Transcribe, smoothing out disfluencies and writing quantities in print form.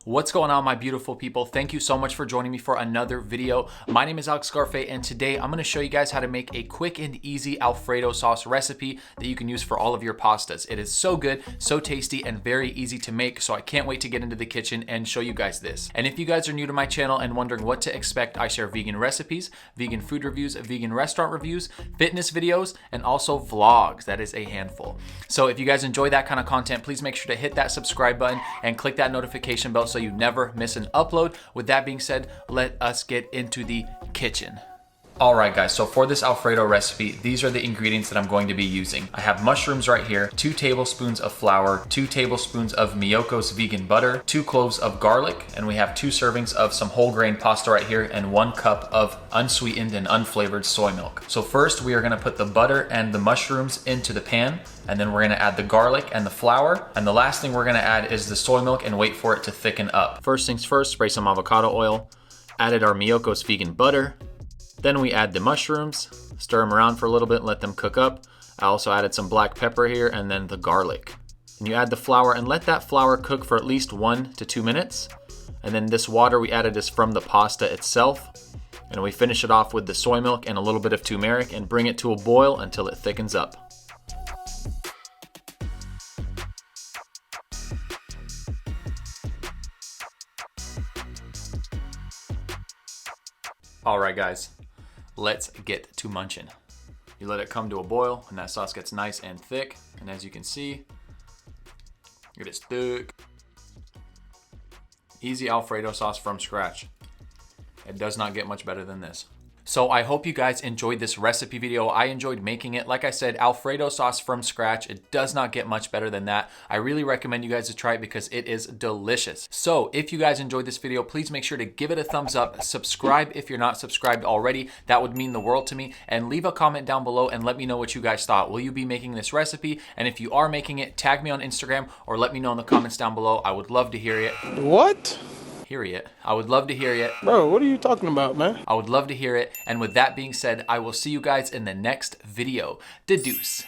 What's going on, my beautiful people? Thank you so much for joining me for another video. My name is Alex Garfe, and today I'm going to show you guys how to make a quick and easy Alfredo sauce recipe that you can use for all of your pastas. It is so good, so tasty, and very easy to make, so I can't wait to get into the kitchen and show you guys this. And if you guys are new to my channel and wondering what to expect, I share vegan recipes, vegan food reviews, vegan restaurant reviews, fitness videos, and also vlogs. That is a handful. So if you guys enjoy that kind of content, please make sure to hit that subscribe button and click that notification bell so you never miss an upload. With that being said, let us get into the kitchen. All right, guys, so for this Alfredo recipe, these are the ingredients that I'm going to be using. I have mushrooms right here, 2 tablespoons of flour, 2 tablespoons of Miyoko's vegan butter, 2 cloves of garlic, and we have 2 servings of some whole grain pasta right here, and 1 cup of unsweetened and unflavored soy milk. So first, we are gonna put the butter and the mushrooms into the pan, and then we're gonna add the garlic and the flour, and the last thing we're gonna add is the soy milk and wait for it to thicken up. First things first, spray some avocado oil, added our Miyoko's vegan butter. Then we add the mushrooms, stir them around for a little bit, let them cook up. I also added some black pepper here and then the garlic. And you add the flour and let that flour cook for at least 1 to 2 minutes. And then this water we added is from the pasta itself. And we finish it off with the soy milk and a little bit of turmeric and bring it to a boil until it thickens up. All right, guys. Let's get to munching. You let it come to a boil and that sauce gets nice and thick. And as you can see, it is thick. Easy Alfredo sauce from scratch. It does not get much better than this. So I hope you guys enjoyed this recipe video. I enjoyed making it. Like I said, Alfredo sauce from scratch. It does not get much better than that. I really recommend you guys to try it because it is delicious. So if you guys enjoyed this video, please make sure to give it a thumbs up. Subscribe if you're not subscribed already. That would mean the world to me. And leave a comment down below and let me know what you guys thought. Will you be making this recipe? And if you are making it, tag me on Instagram or let me know in the comments down below. I would love to hear it. What? I would love to hear it. Bro, what are you talking about, man? I would love to hear it. And with that being said, I will see you guys in the next video. Deuce.